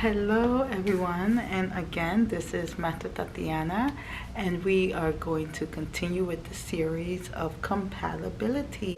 Hello everyone, and again this is Mata Tatiana, and we are going to continue with the series of compatibility.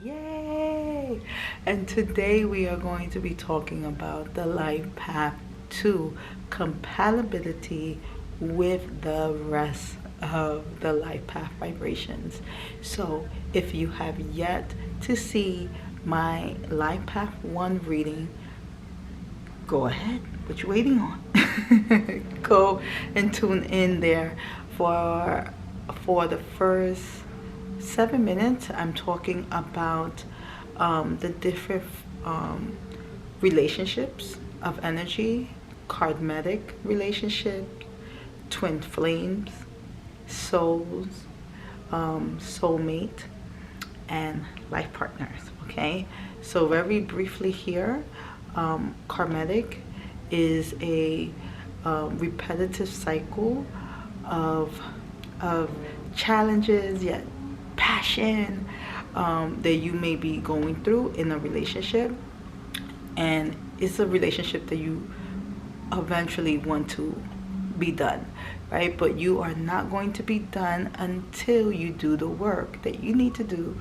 Yay! And today we are going to be talking about the LifePath 2 compatibility with the rest of the LifePath vibrations. So if you have yet to see my LifePath 1 reading, go ahead. What you waiting on? Go and tune in there for the first 7 minutes. I'm talking about the different relationships of energy, karmic relationship, twin flames, souls, soulmate, and life partners. Okay, so very briefly here, karmic is a repetitive cycle of challenges yet passion that you may be going through in a relationship, and it's a relationship that you eventually want to be done, right? But you are not going to be done until you do the work that you need to do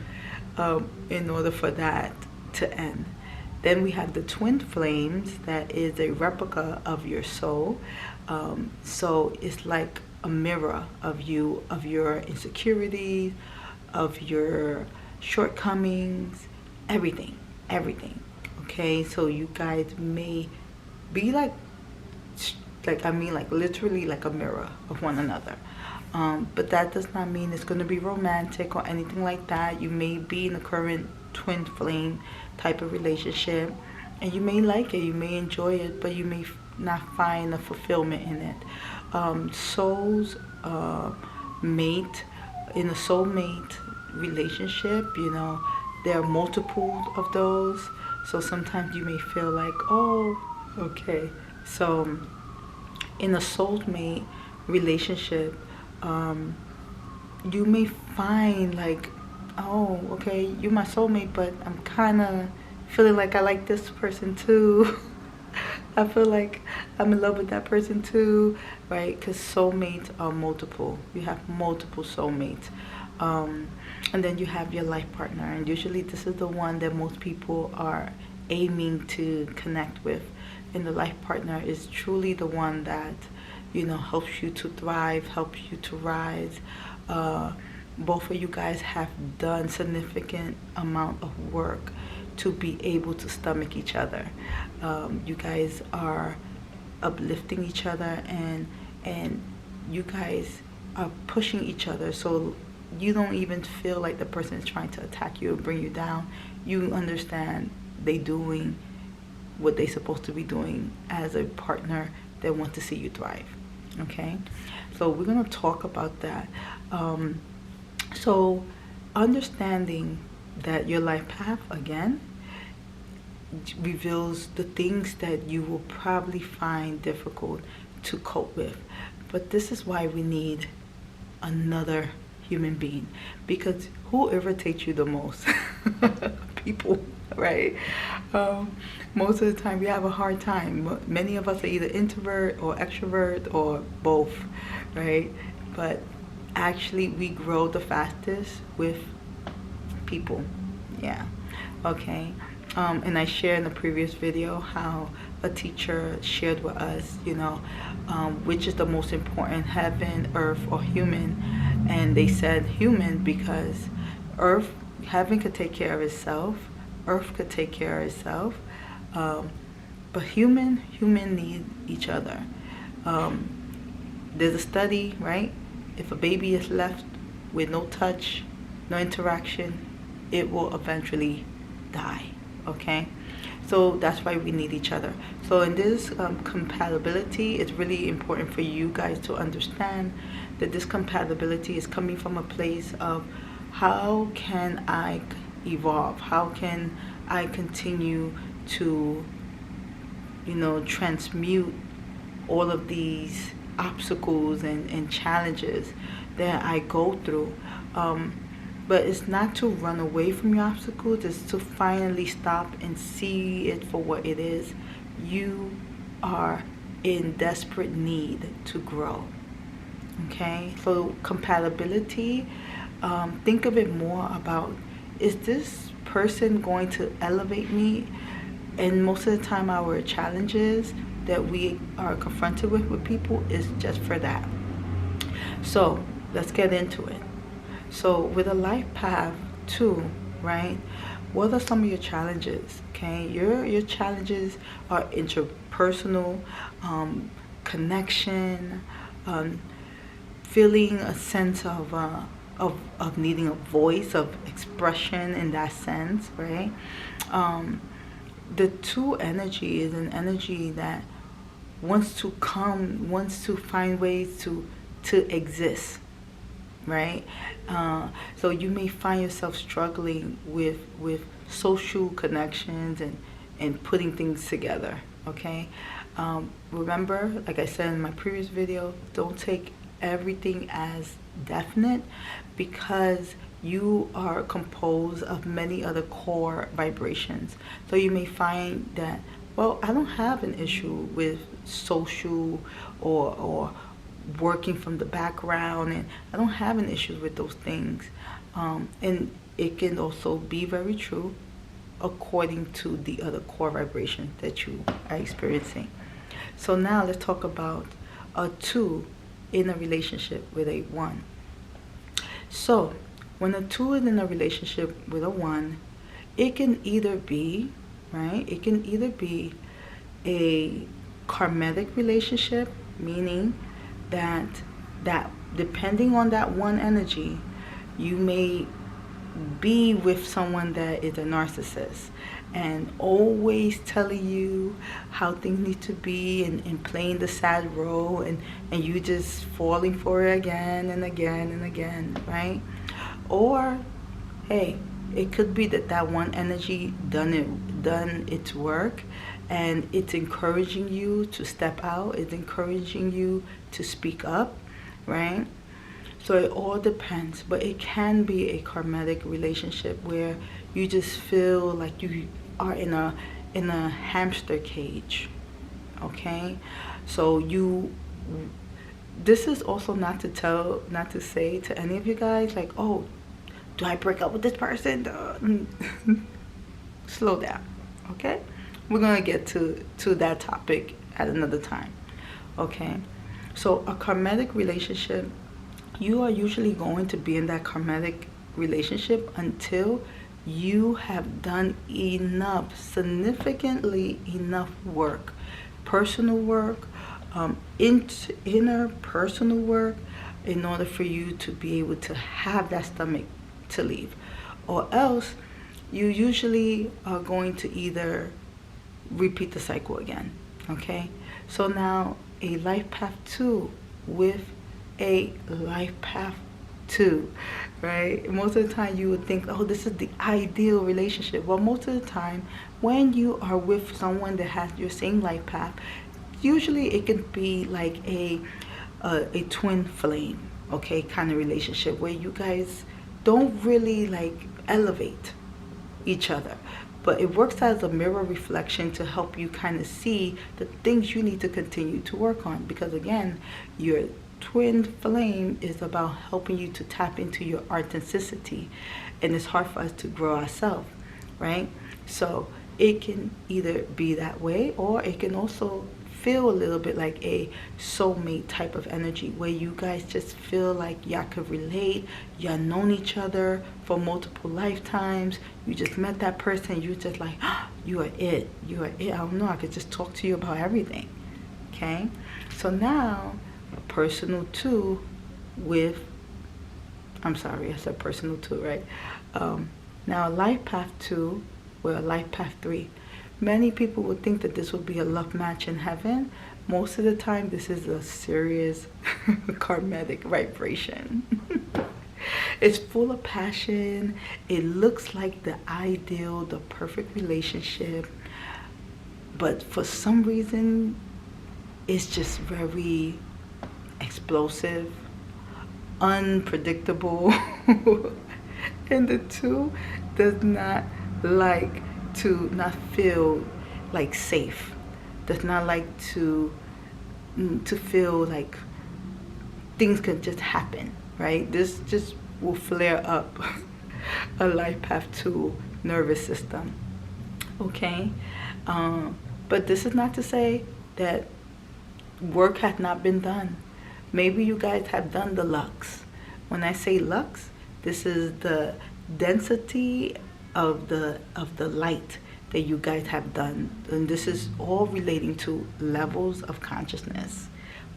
in order for that to end. Then we have the twin flames, that is a replica of your soul. So it's like a mirror of you, of your insecurities, of your shortcomings, everything. Okay, so you guys may be like literally like a mirror of one another. But that does not mean it's going to be romantic or anything like that. You may be in a current twin flame type of relationship, and you may like it, you may enjoy it, but you may not find a fulfillment in it. Souls mate, in a soulmate relationship, there are multiples of those. So sometimes you may feel like, oh, okay. So in a soulmate relationship, you may find like, oh, okay, you're my soulmate, but I'm kind of feeling like I like this person too. I feel like I'm in love with that person too, right? Because soulmates are multiple. You have multiple soulmates. And then you have your life partner, and usually this is the one that most people are aiming to connect with. And the life partner is truly the one that, helps you to thrive, helps you to rise. Both of you guys have done significant amount of work to be able to stomach each other. You guys are uplifting each other, and you guys are pushing each other, so you don't even feel like the person is trying to attack you or bring you down. You understand they doing what they're supposed to be doing as a partner that wants to see you thrive. Okay, so we're going to talk about that. So understanding that your life path, again, reveals the things that you will probably find difficult to cope with. But this is why we need another human being, because who irritates you the most? People, right? Most of the time we have a hard time. Many of us are either introvert or extrovert or both, right? But actually we grow the fastest with people. Yeah. Okay. And I shared in the previous video how a teacher shared with us, which is the most important, heaven, earth, or human. And they said human because heaven could take care of itself, earth could take care of itself, but human need each other. There's a study, right? If a baby is left with no touch, no interaction, it will eventually die. Okay, so that's why we need each other. So in this compatibility, it's really important for you guys to understand that this compatibility is coming from a place of, how can I evolve? How can I continue to, transmute all of these obstacles and challenges that I go through? But it's not to run away from your obstacles. It's to finally stop and see it for what it is. You are in desperate need to grow. Okay, so compatibility, think of it more about, is this person going to elevate me? And most of the time our challenges that we are confronted with people is just for that. So let's get into it. So with a life path too, right, what are some of your challenges? Okay, your challenges are interpersonal, connection, feeling a sense of needing a voice, of expression in that sense, right? The two energy is an energy that wants to find ways to exist, right? So you may find yourself struggling with social connections and putting things together, okay? Remember, like I said in my previous video, don't take everything as definite, because you are composed of many other core vibrations. So you may find that, well, I don't have an issue with social or working from the background, and I don't have an issue with those things. And it can also be very true according to the other core vibration that you are experiencing. So now let's talk about a 2 in a relationship with a 1. So when a 2 is in a relationship with a 1, it can either be, right, it can either be a karmic relationship, meaning that depending on that 1 energy, you may be with someone that is a narcissist and always telling you how things need to be, and playing the sad role, and you just falling for it again and again and again, right? Or hey, it could be that 1 energy done its work, and it's encouraging you to step out, it's encouraging you to speak up, right? So it all depends, but it can be a karmic relationship where you just feel like you are in a hamster cage, okay? So this is also not to say to any of you guys like, oh, do I break up with this person? Slow down, okay? We're gonna get to that topic at another time, okay? So a karmic relationship, you are usually going to be in that karmic relationship until you have done significantly enough work, personal work, inner personal work, in order for you to be able to have that stomach to leave. Or else you usually are going to either repeat the cycle again, okay? So now a life path 2 with a life path 2, right? Most of the time you would think, oh, this is the ideal relationship. Well, most of the time when you are with someone that has your same life path, usually it can be like a twin flame, okay, kind of relationship where you guys don't really like elevate each other, but it works as a mirror reflection to help you kind of see the things you need to continue to work on, because again, your twin flame is about helping you to tap into your authenticity, and it's hard for us to grow ourselves, right? So it can either be that way, or it can also feel a little bit like a soulmate type of energy where you guys just feel like y'all could relate, y'all known each other for multiple lifetimes, you just met that person, you just like, oh, you are it, I don't know, I could just talk to you about everything, okay? So now a personal 2 with, I'm sorry, I said personal 2, right? Now a life path 2 with a life path 3. Many people would think that this would be a love match in heaven. Most of the time, this is a serious karmic vibration. It's full of passion. It looks like the ideal, the perfect relationship. But for some reason, it's just very explosive, unpredictable, And the 2 does not like to not feel like safe, does not like to feel like things can just happen, right? This just will flare up a LifePath 2 nervous system, okay? But this is not to say that work had not been done. Maybe you guys have done the lux. When I say lux, this is the density of the light that you guys have done, and this is all relating to levels of consciousness.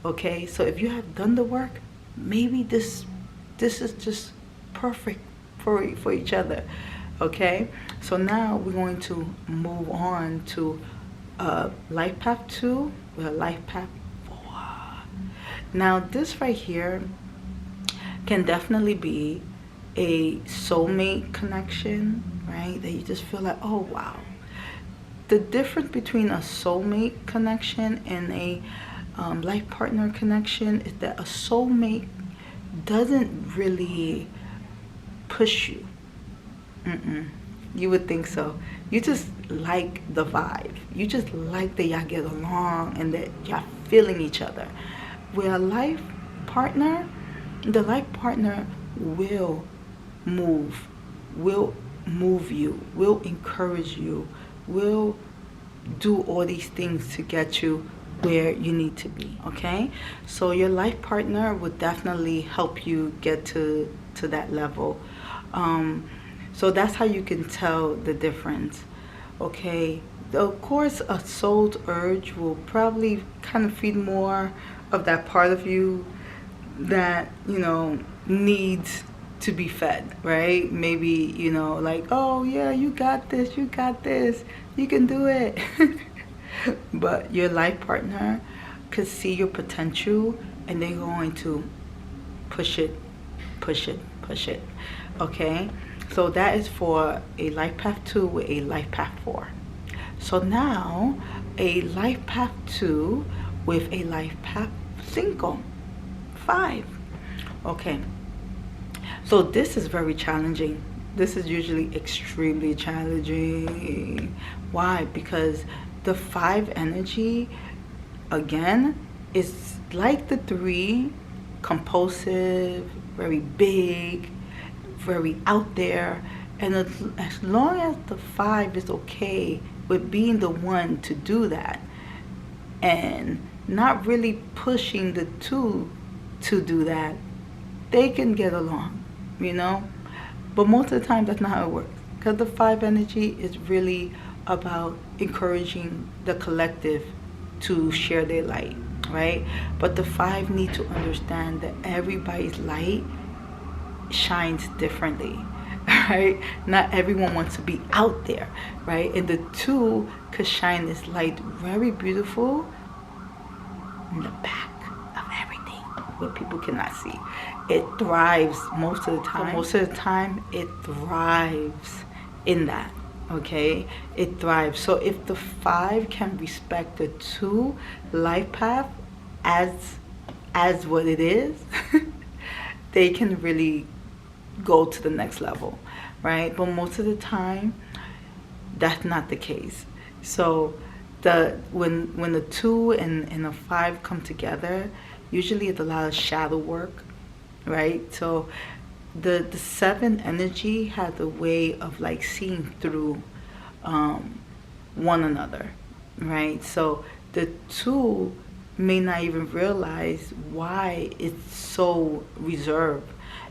Okay, so if you have done the work, maybe this is just perfect for each other. Okay, so now we're going to move on to LifePath 2 with LifePath 4. Now this right here can definitely be a soulmate connection, right? That you just feel like, oh wow. The difference between a soulmate connection and a life partner connection is that a soulmate doesn't really push you. You would think so. You just like the vibe. You just like that y'all get along and that y'all feeling each other. With a life partner, the life partner will move you, will encourage you, will do all these things to get you where you need to be. Okay, so your life partner will definitely help you get to that level. So that's how you can tell the difference. Okay, of course a soul's urge will probably kind of feed more of that part of you that, you know, needs to be fed, right? Maybe, you know, like, oh yeah, you got this, you can do it. But your life partner could see your potential and they're going to push it. Okay, so that is for a LifePath 2 with a LifePath 4. So now a LifePath 2 with a LifePath 5. Okay, so this is very challenging. This is usually extremely challenging. Why? Because the 5 energy, again, is like the 3, compulsive, very big, very out there. And as long as the 5 is okay with being the one to do that and not really pushing the 2 to do that, they can get along, you know? But most of the time, that's not how it works. Because the 5 energy is really about encouraging the collective to share their light, right? But the 5 need to understand that everybody's light shines differently, right? Not everyone wants to be out there, right? And the 2 could shine this light very beautiful in the back of everything, what people cannot see. It thrives most of the time. Most of the time, it thrives in that. Okay, it thrives. So if the 5 can respect the 2 life path as what it is, they can really go to the next level, right? But most of the time, that's not the case. So when the 2 and the 5 come together, usually it's a lot of shadow work, right? So the 7 energy has a way of like seeing through one another, right? So the 2 may not even realize why it's so reserved,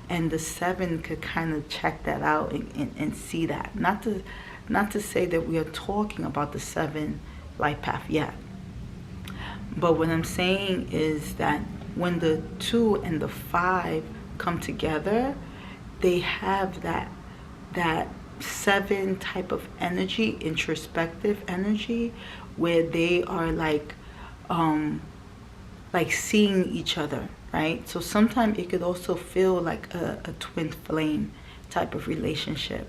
and the 7 could kind of check that out and see that. Not to say that we are talking about the 7 life path yet, but what I'm saying is that when the 2 and the 5 come together, they have that 7 type of energy, introspective energy, where they are like seeing each other, right? So sometimes it could also feel like a twin flame type of relationship,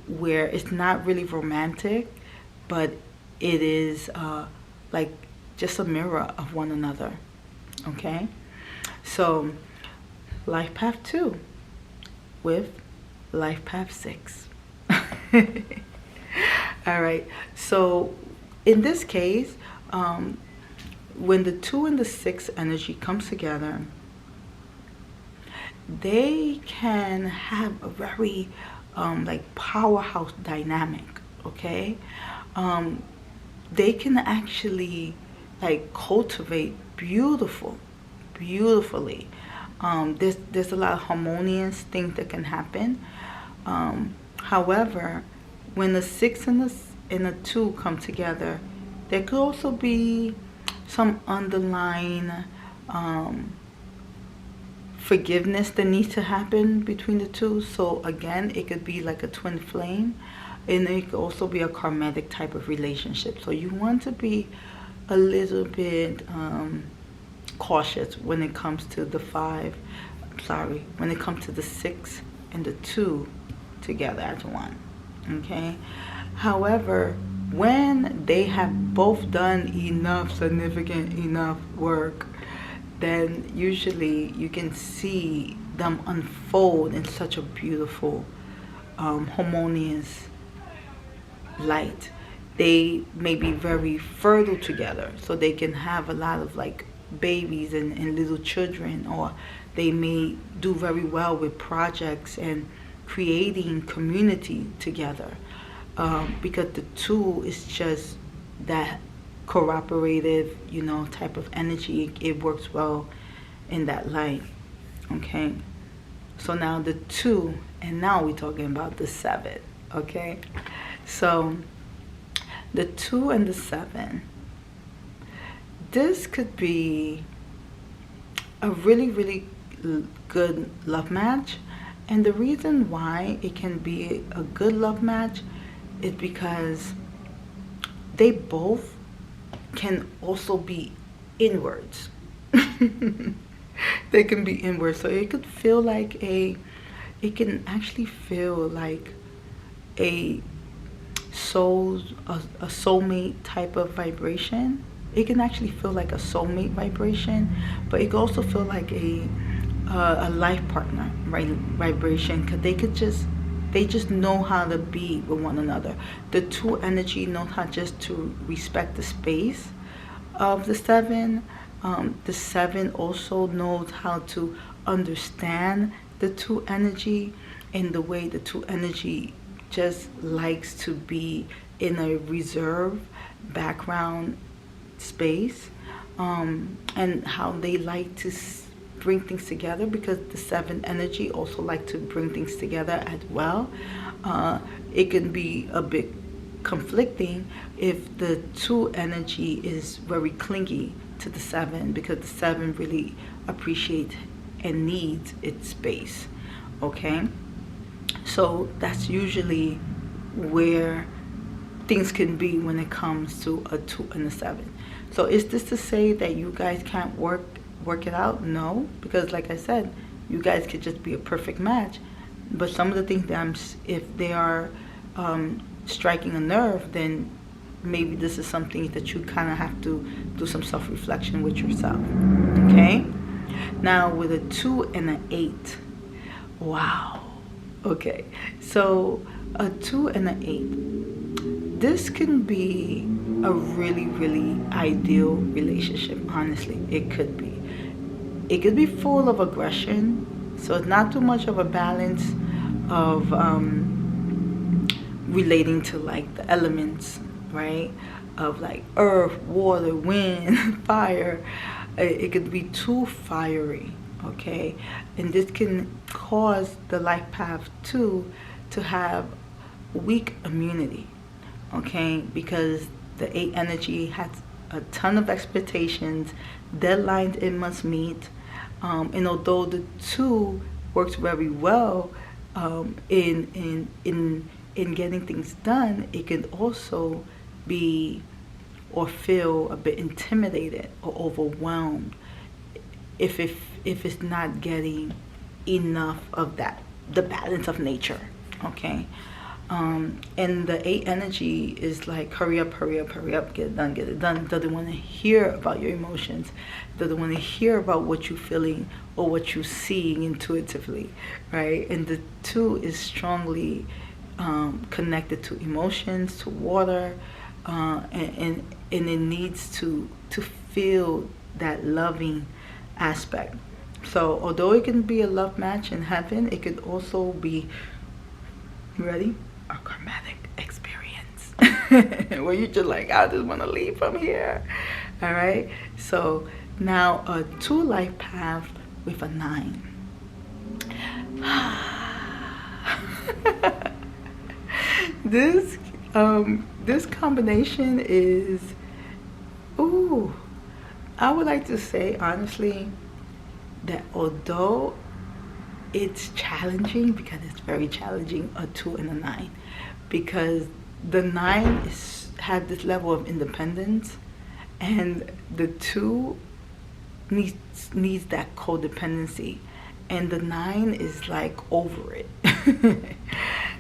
where it's not really romantic, but it is like just a mirror of one another. Okay, so life path 2 with LifePath 6. All right, so in this case, when the 2 and the 6 energy comes together, they can have a very like powerhouse dynamic. Okay, they can actually like cultivate beautifully. There's a lot of harmonious things that can happen. However, when the 6 and the 2 come together, there could also be some underlying forgiveness that needs to happen between the two. So again, it could be like a twin flame, and it could also be a karmic type of relationship. So you want to be a little bit cautious when it comes to the 5. Sorry, when it comes to the 6 and the 2 together as one. Okay. However, when they have both done enough significant enough work, then usually you can see them unfold in such a beautiful, harmonious light. They may be very fertile together, so they can have a lot of like babies and little children, or they may do very well with projects and creating community together, because the 2 is just that cooperative, type of energy. It works well in that light. Okay, so now the 2, and now we're talking about the 7. Okay, so the 2 and the 7, this could be a really good love match. And the reason why it can be a good love match is because they both can also be inwards. They can be inwards. So it could feel like it can actually feel like a soulmate type of vibration. It can actually feel like a soulmate vibration, but it can also feel like a life partner, right, vibration, because they just know how to be with one another. The 2 energy knows how just to respect the space of the 7. The 7 also knows how to understand the 2 energy, and the way the 2 energy just likes to be in a reserved background space, and how they like to bring things together, because the 7 energy also like to bring things together as well. It can be a bit conflicting if the 2 energy is very clingy to the 7, because the 7 really appreciates and needs its space. Okay, so that's usually where things can be when it comes to a 2 and a 7. So is this to say that you guys can't work it out? No, because like I said, you guys could just be a perfect match. But some of the things that if they are striking a nerve, then maybe this is something that you kind of have to do some self-reflection with yourself. Okay, now with a 2 and an 8, wow. Okay, so a 2 and an 8, this can be a really ideal relationship. Honestly, it could be full of aggression, so it's not too much of a balance of relating to like the elements, right, of like earth, water, wind, fire. It could be too fiery. Okay, and this can cause the LifePath 2 to have weak immunity. Okay, because the 8 energy has a ton of expectations, deadlines it must meet, and although the 2 works very well in getting things done, it can also be or feel a bit intimidated or overwhelmed if it's not getting enough of that, the balance of nature. Okay, And the 8 energy is like, hurry up, hurry up, hurry up, get it done, get it done. Doesn't want to hear about your emotions. Doesn't want to hear about what you're feeling or what you're seeing intuitively, right? And the 2 is strongly connected to emotions, to water, and it needs to feel that loving aspect. So although it can be a love match in heaven, it could also be, you ready? A karmic experience where you just like, I just want to leave from here. All right, so now a 2 life path with a 9. This combination is, ooh, I would like to say honestly that although it's challenging, because it's very challenging, a 2 and a 9, because the 9 has this level of independence, and the 2 needs that codependency, and the 9 is like over it.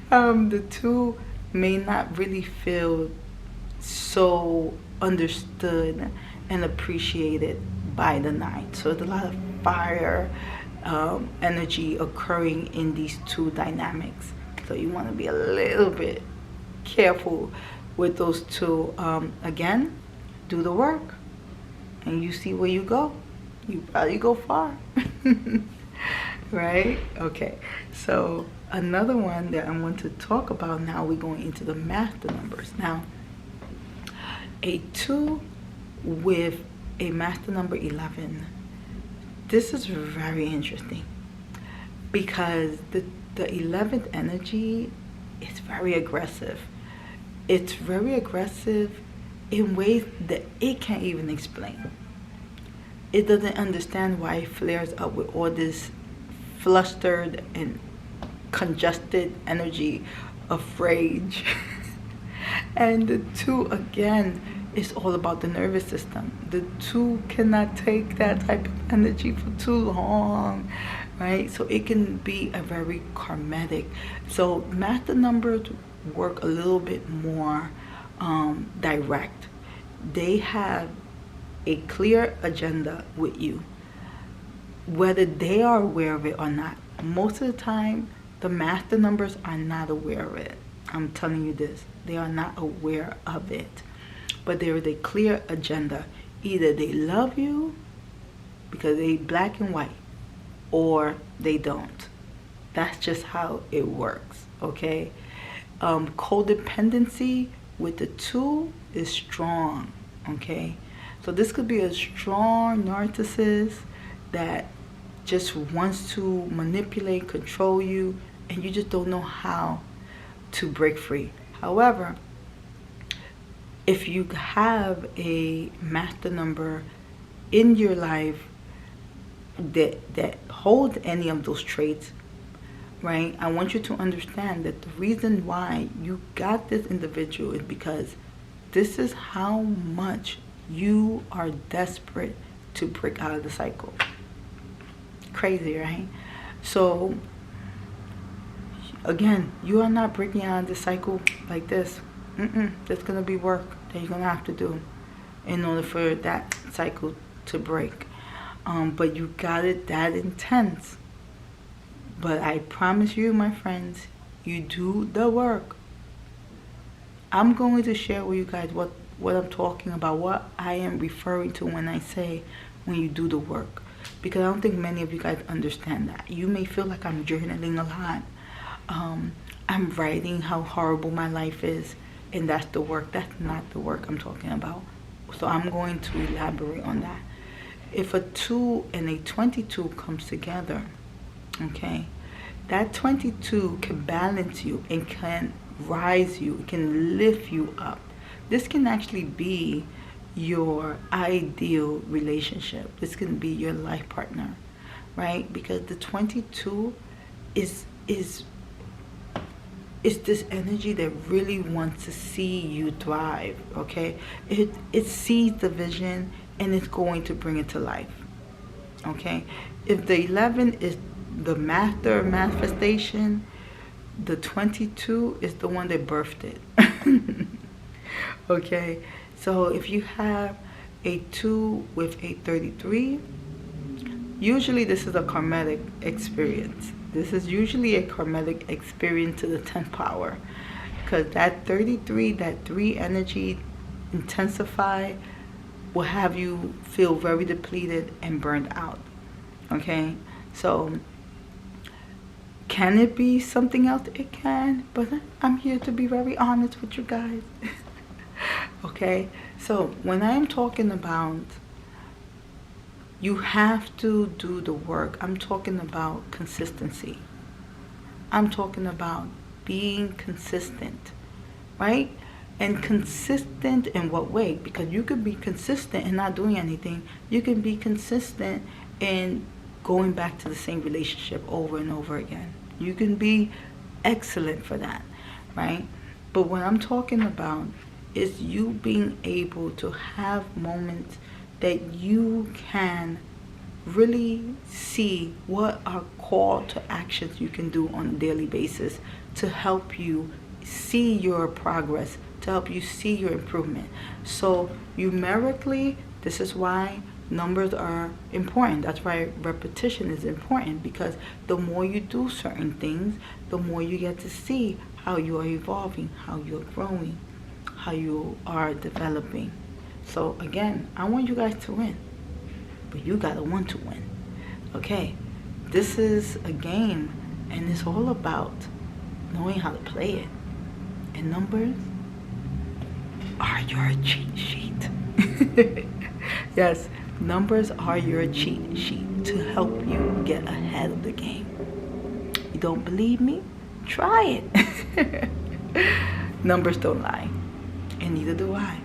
The 2 may not really feel so understood and appreciated by the 9. So there's a lot of fire energy occurring in these 2 dynamics. So you want to be a little bit careful with those 2. Again, do the work and you see where you go. You probably go far. Right? Okay. So another one that I want to talk about now, we're going into the master numbers. Now, a 2 with a master number 11. This is very interesting because the 11th energy is very aggressive. It's very aggressive in ways that it can't even explain. It doesn't understand why it flares up with all this flustered and congested energy of rage. And the 2 again is all about the nervous system. The 2 cannot take that type of energy for too long, right? So it can be a very karmic. So master numbers work a little bit more direct. They have a clear agenda with you, whether they are aware of it or not. Most of the time, the master numbers are not aware of it. I'm telling you this. They are not aware of it. But there is a clear agenda. Either they love you because they black and white, or they don't. That's just how it works, okay? Codependency with the 2 is strong, okay? So this could be a strong narcissist that just wants to manipulate, control you, and you just don't know how to break free. However, if you have a master number in your life that holds any of those traits, right? I want you to understand that the reason why you got this individual is because this is how much you are desperate to break out of the cycle. Crazy, right? So again, you are not breaking out of the cycle like this. That's gonna be work that you're gonna have to do in order for that cycle to break. But you got it that intense. But I promise you, my friends, you do the work. I'm going to share with you guys what I'm talking about, what I am referring to when I say when you do the work. Because I don't think many of you guys understand that. You may feel like I'm journaling a lot. I'm writing how horrible my life is, and that's the work. That's not the work I'm talking about. So I'm going to elaborate on that. If a 2 and a 22 comes together, okay, that 22 can balance you and can rise you, it can lift you up. This can actually be your ideal relationship. This can be your life partner, right? Because the 22 is this energy that really wants to see you thrive, okay? It sees the vision and it's going to bring it to life, okay? If the 11 is the master manifestation, the 22 is the one that birthed it. Okay, so if you have a 2 with a 33, usually this is a karmic experience. This is usually a karmic experience to the 10th power. Because that 33, that 3 energy intensify will have you feel very depleted and burned out. Okay, so can it be something else? It can, but I'm here to be very honest with you guys. Okay, so when I am talking about you have to do the work, I'm talking about consistency. I'm talking about being consistent, right? And consistent in what way? Because you could be consistent in not doing anything. You can be consistent in going back to the same relationship over and over again. You can be excellent for that, right? But what I'm talking about is you being able to have moments that you can really see what are call to actions you can do on a daily basis to help you see your progress, to help you see your improvement. So numerically, this is why numbers are important. That's why repetition is important, because the more you do certain things, the more you get to see how you are evolving, how you're growing, how you are developing. So again, I want you guys to win, but you gotta want to win. Okay, this is a game, and it's all about knowing how to play it. And numbers are your cheat sheet. Yes, numbers are your cheat sheet to help you get ahead of the game. You don't believe me? Try it. Numbers don't lie, and neither do I.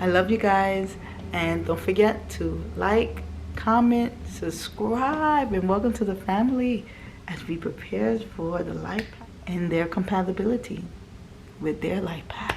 I love you guys, and don't forget to like, comment, subscribe, and welcome to the family as we prepare for the life path and their compatibility with their life path.